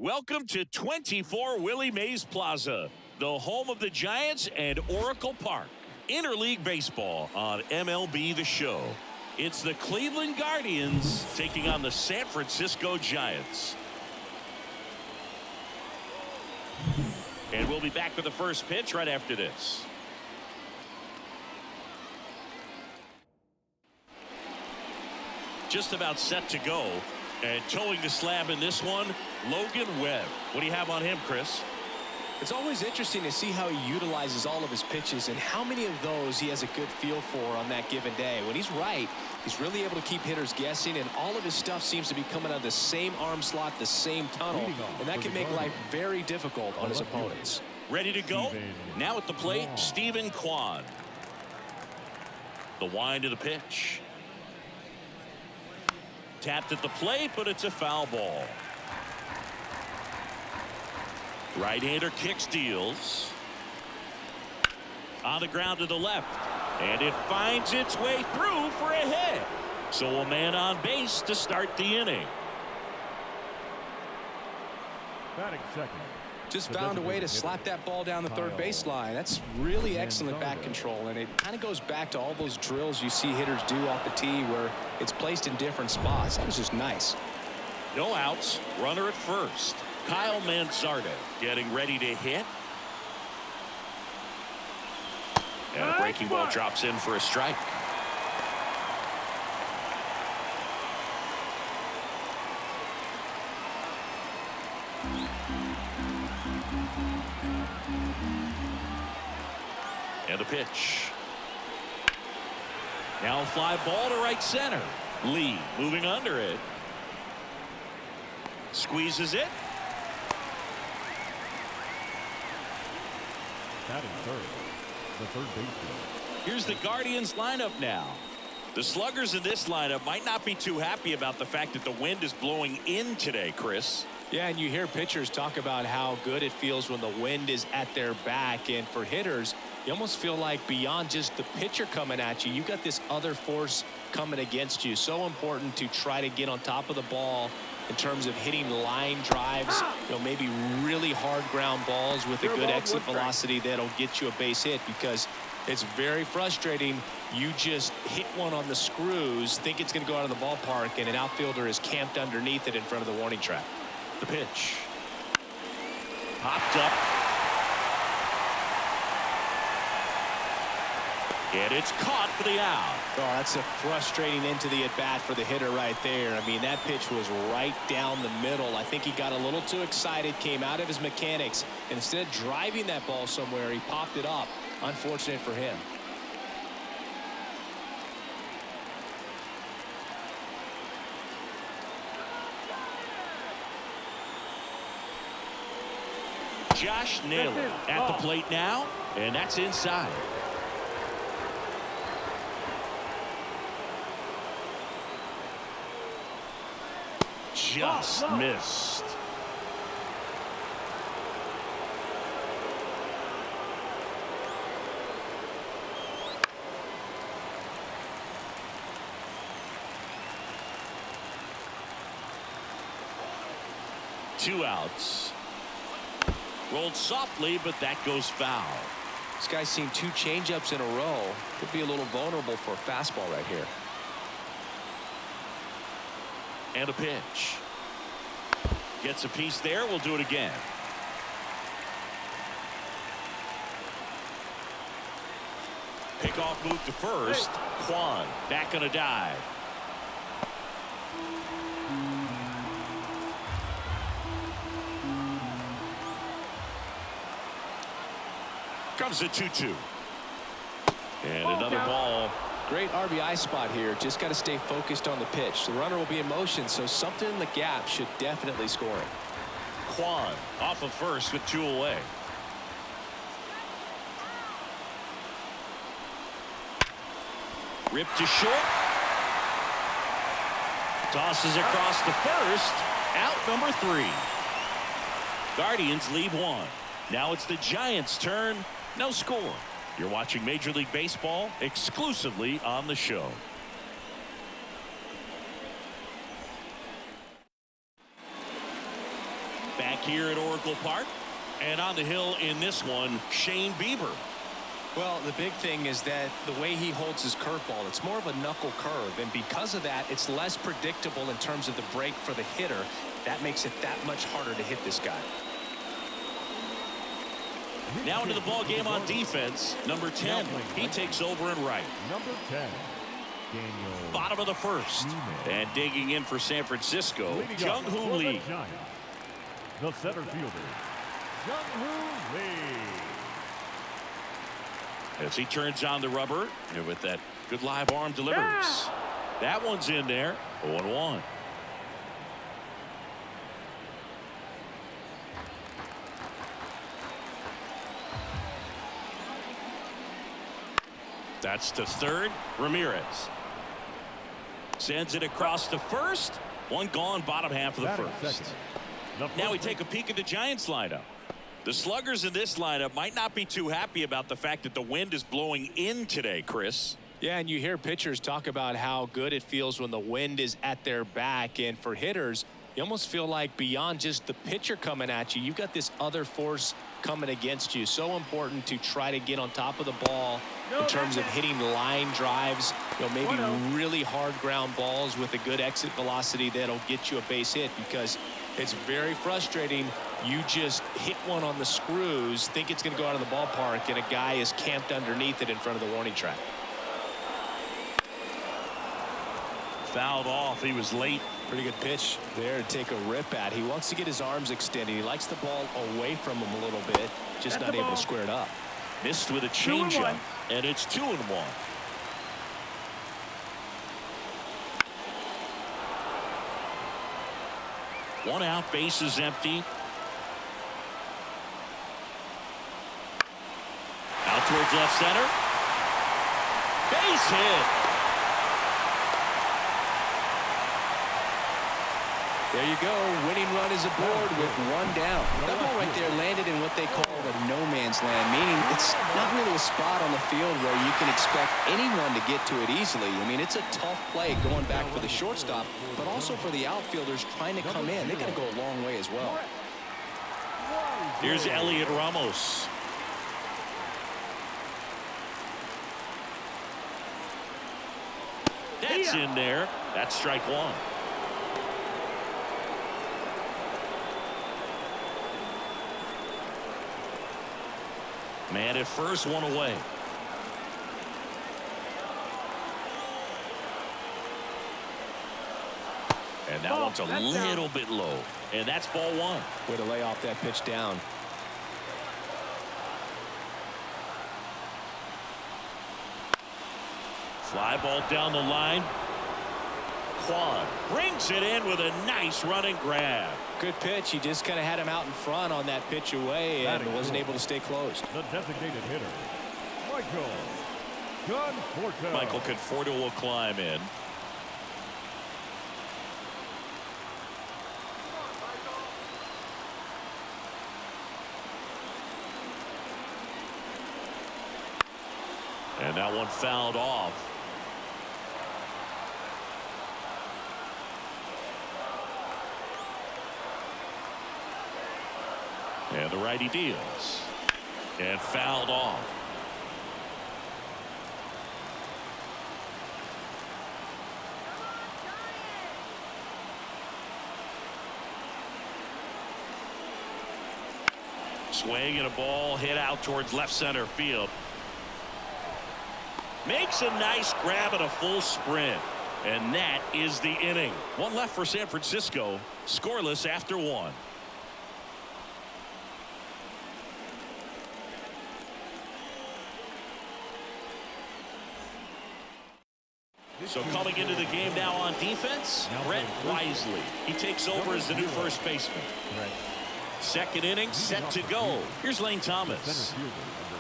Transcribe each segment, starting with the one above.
Welcome to 24 Willie Mays Plaza, the home of the Giants and Oracle Park. Interleague baseball on MLB The Show. It's the Cleveland Guardians taking on the San Francisco Giants. And we'll be back for the first pitch right after this. Just about set to go. And towing the slab in this one, Logan Webb. What do you have on him, Chris? It's always interesting to see how he utilizes all of his pitches and how many of those he has a good feel for on that given day. When he's right, he's really able to keep hitters guessing, and all of his stuff seems to be coming out of the same arm slot, the same tunnel, and that can make life very difficult on his opponents. Ready to go? Now at the plate, Stephen Kwai. The wind of the pitch. Tapped at the plate, but it's a foul ball. Right-hander kicks, deals. On the ground to the left. And it finds its way through for a hit. So a man on base to start the inning. Batting second. Just found a way to slap that ball down the third baseline. That's really excellent bat control, and it kind of goes back to all those drills you see hitters do off the tee where it's placed in different spots. That was just nice. No outs. Runner at first. Kyle Manzardo getting ready to hit. And a breaking ball drops in for a strike. And a pitch. Now a fly ball to right center. Lee moving under it. Squeezes it. Batting third. The third baseman. Here's the Guardians lineup now. The sluggers in this lineup might not be too happy about the fact that the wind is blowing in today, Chris. Yeah, and you hear pitchers talk about how good it feels when the wind is at their back, and for hitters, you almost feel like beyond just the pitcher coming at you, you got this other force coming against you. So important to try to get on top of the ball in terms of hitting line drives, maybe really hard ground balls with a good exit velocity that'll get you a base hit, because it's very frustrating. You just hit one on the screws, think it's going to go out of the ballpark, and an outfielder is camped underneath it in front of the warning track. The pitch. Popped up. And it's caught for the out. Oh, that's a frustrating end to the at-bat for the hitter right there. I mean, that pitch was right down the middle. I think he got a little too excited, came out of his mechanics, and instead of driving that ball somewhere, he popped it up. Unfortunate for him. Josh Naylor at the plate now, and that's inside. Just missed. Two outs. Rolled softly, but that goes foul. This guy's seen two changeups in a row. Could be a little vulnerable for a fastball right here. And a pitch. Gets a piece there. We'll do it again. Pickoff move to first. Kwai back on a dive. Comes a 2-2. And another ball. Great RBI spot here. Just got to stay focused on the pitch. The runner will be in motion, so something in the gap should definitely score it. Kwai off of first with two away. Ripped to short. Tosses across the first. Out number 3. Guardians lead 1. Now it's the Giants' turn. No score. You're watching Major League Baseball exclusively on the show. Back here at Oracle Park. And on the hill in this one, Shane Bieber. Well, the big thing is that the way he holds his curveball, it's more of a knuckle curve. And because of that, it's less predictable in terms of the break for the hitter. That makes it that much harder to hit this guy. Now into the ball game on defense. Number 10. He takes over and right. Number 10. Daniel. Bottom of the first. And digging in for San Francisco, Jung-Hoo Lee. The center fielder, Jung-Hoo Lee. As he turns on the rubber and with that good live arm delivers. That one's in there. 0-1. That's to third. Ramirez sends it across to first. One gone, bottom half of the first. Now we take a peek at the Giants lineup. The sluggers in this lineup might not be too happy about the fact that the wind is blowing in today, Chris. Yeah, and you hear pitchers talk about how good it feels when the wind is at their back. And for hitters, you almost feel like beyond just the pitcher coming at you, you've got this other force coming against you. So important to try to get on top of the ball in terms of hitting line drives, maybe really hard ground balls with a good exit velocity that'll get you a base hit, because it's very frustrating. You just hit one on the screws, think it's going to go out of the ballpark, and a guy is camped underneath it in front of the warning track. Fouled off. He was late. Pretty good pitch there to take a rip at. He wants to get his arms extended. He likes the ball away from him a little bit, just not able to square it up. Missed with a changeup, and it's 2-1. One out, base is empty. Out towards left center. Base hit. There you go. Winning run is aboard with one down. That ball right there landed in what they call the no man's land, meaning it's not really a spot on the field where you can expect anyone to get to it easily. I mean, it's a tough play going back for the shortstop, but also for the outfielders trying to come in. They got to go a long way as well. Here's Elliot Ramos. That's in there. That's strike one. Man at first, one away. And that one's a little bit low. And that's ball one. Way to lay off that pitch down. Fly ball down the line. Kwai brings it in with a nice running grab. Good pitch. He just kind of had him out in front on that pitch away and wasn't able to stay close. The designated hitter, Michael Conforto will climb in. And that one fouled off. And the righty deals. And fouled off. Swing and a ball hit out towards left center field. Makes a nice grab at a full sprint. And that is the inning. One left for San Francisco. Scoreless after one. So coming into the game now on defense, Brett Wisely. He takes over as the new first baseman. Second inning set to go. Here's Lane Thomas.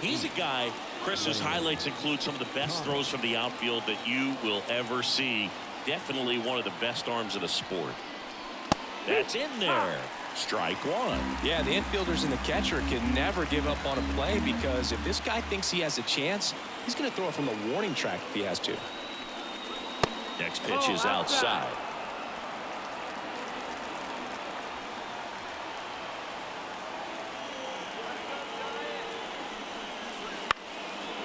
He's a guy, Chris's highlights include some of the best throws from the outfield that you will ever see. Definitely one of the best arms in the sport. That's in there. Strike one. Yeah, the infielders and the catcher can never give up on a play, because if this guy thinks he has a chance, he's going to throw it from the warning track if he has to. Next pitch is outside.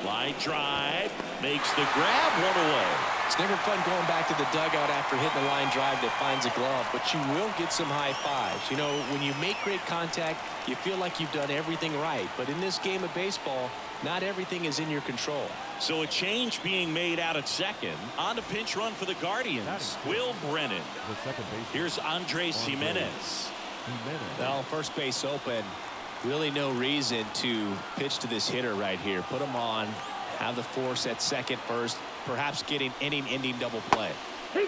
Line drive. Makes the grab, one away. It's never fun going back to the dugout after hitting a line drive that finds a glove, but you will get some high fives. You know, when you make great contact, you feel like you've done everything right. But in this game of baseball, not everything is in your control. So a change being made out at second. On the pinch run for the Guardians, Will Brennan. The second baseman. Here's Andres Jimenez. Well, first base open. Really no reason to pitch to this hitter right here. Put him on. Have the force at second first. Perhaps getting inning-ending double play.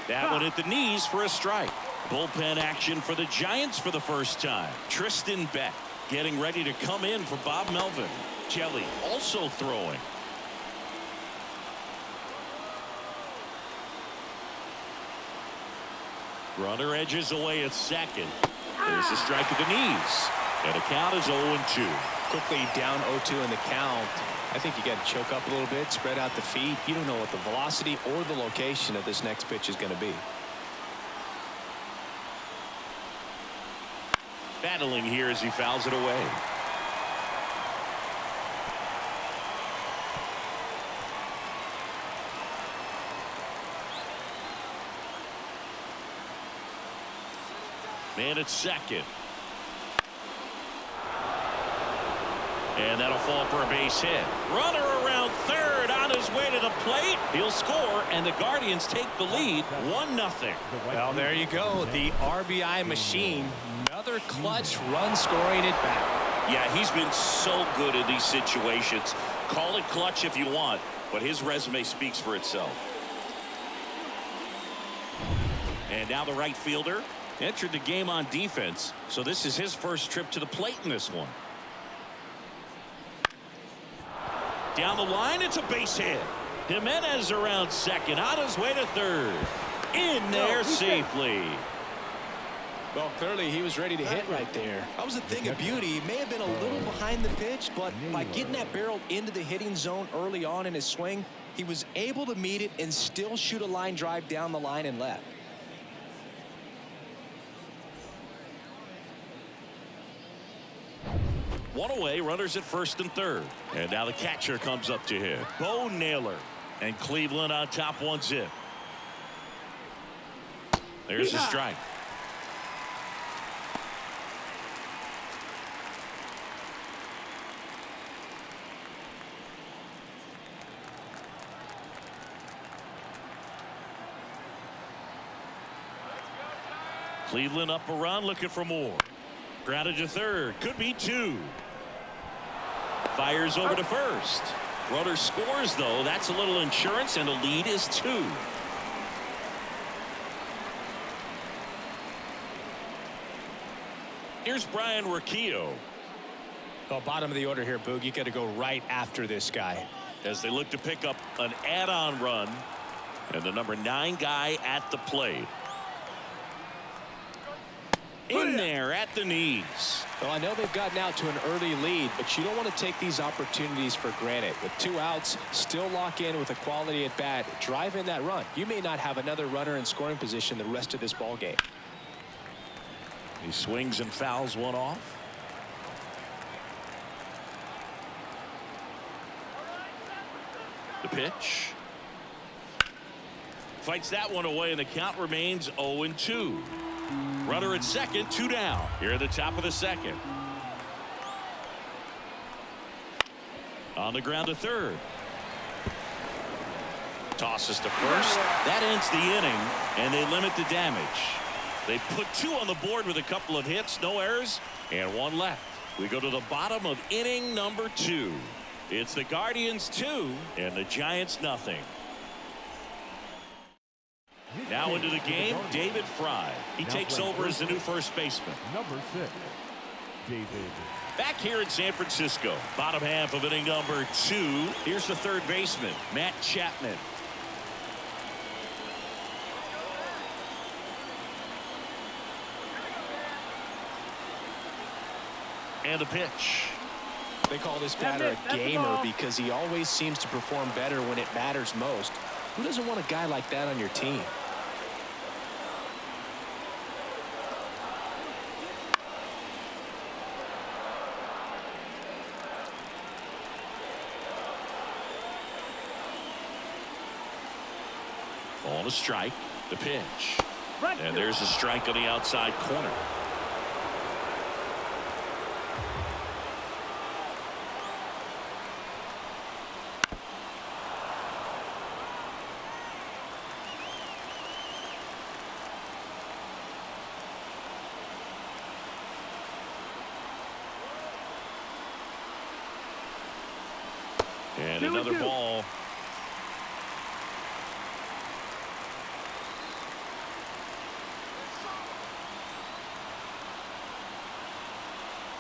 That one at the knees for a strike. Bullpen action for the Giants for the first time. Tristan Beck getting ready to come in for Bob Melvin. Jelly also throwing. Runner edges away at second. There's a strike at the knees. And the count is 0-2. Quickly down 0-2 in the count. I think you got to choke up a little bit, spread out the feet. You don't know what the velocity or the location of this next pitch is going to be. Battling here as he fouls it away. Man at second. And that'll fall for a base hit. Runner around third on his way to the plate. He'll score, and the Guardians take the lead 1-0. Well, there you go. The RBI machine. Another clutch run scoring at bat. Yeah, he's been so good in these situations. Call it clutch if you want, but his resume speaks for itself. And now the right fielder entered the game on defense, so this is his first trip to the plate in this one. Down the line, it's a base hit. Jimenez around second, on his way to third. In there safely. Well, clearly he was ready to hit right there. That was a thing of beauty. He may have been a little behind the pitch, but by getting that barrel into the hitting zone early on in his swing, he was able to meet it and still shoot a line drive down the line and left. One away, runners at first and third. And now the catcher comes up to him. Bo Naylor. And Cleveland on top 1-0. There's a strike. Cleveland up a run, looking for more. Grounded to third. Could be two. Fires over to first. Runner scores, though. That's a little insurance, and the lead is 2. Here's Brian Riccio. Well, bottom of the order here, Boog. You got to go right after this guy. As they look to pick up an add-on run. And the number 9 guy at the plate. In there at the knees. Well, I know they've gotten out to an early lead, but you don't want to take these opportunities for granted. With 2 outs, still lock in with a quality at bat. Drive in that run. You may not have another runner in scoring position the rest of this ball game. He swings and fouls one off. The pitch. Fights that one away, and the count remains 0-2. Runner at second, 2 down. Here at the top of the second. On the ground to third. Tosses to first. That ends the inning, and they limit the damage. They put 2 on the board with a couple of hits, no errors, and 1 left. We go to the bottom of inning number 2. It's the Guardians 2 and the Giants nothing. Now into the game, David Fry. He takes over as the new first baseman. Number 6, David. Back here in San Francisco, bottom half of inning number 2. Here's the third baseman, Matt Chapman. And the pitch. They call this batter a gamer because he always seems to perform better when it matters most. Who doesn't want a guy like that on your team? Called a strike. The pitch. And there's a strike on the outside corner. And another ball.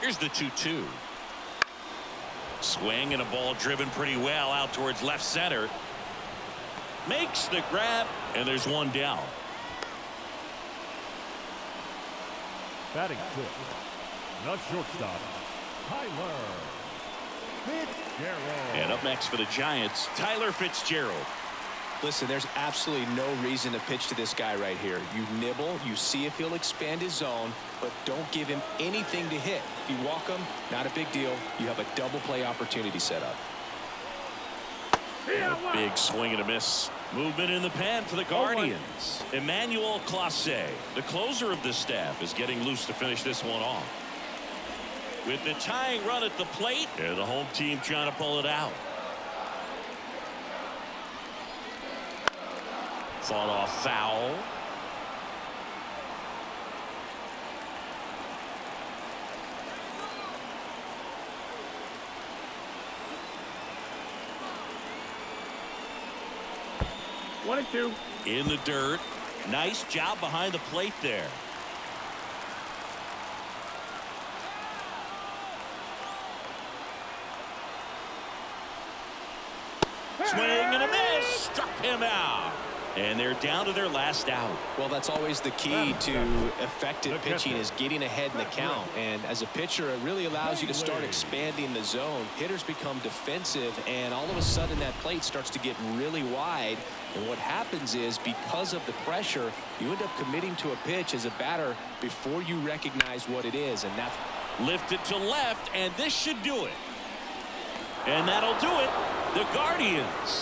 Here's the 2-2. Swing and a ball driven pretty well out towards left center. Makes the grab, and there's one down. Batting fifth, the shortstop, Tyler Fitzgerald. And up next for the Giants, Tyler Fitzgerald. Listen, there's absolutely no reason to pitch to this guy right here. You nibble, you see if he'll expand his zone, but don't give him anything to hit. If you walk him, not a big deal. You have a double play opportunity set up. A big swing and a miss. Movement in the pen for the Guardians. Emmanuel Clase, the closer of the staff, is getting loose to finish this one off. With the tying run at the plate, and the home team trying to pull it out. Fought off foul. One and two. In the dirt. Nice job behind the plate there. Swing and a miss. Struck him out. And they're down to their last out. Well, that's always the key to effective pitching, is getting ahead in the count. And as a pitcher, it really allows you to start expanding the zone. Hitters become defensive, and all of a sudden that plate starts to get really wide. And what happens is, because of the pressure, you end up committing to a pitch as a batter before you recognize what it is. And that's lifted to left, and this should do it. And that'll do it. The Guardians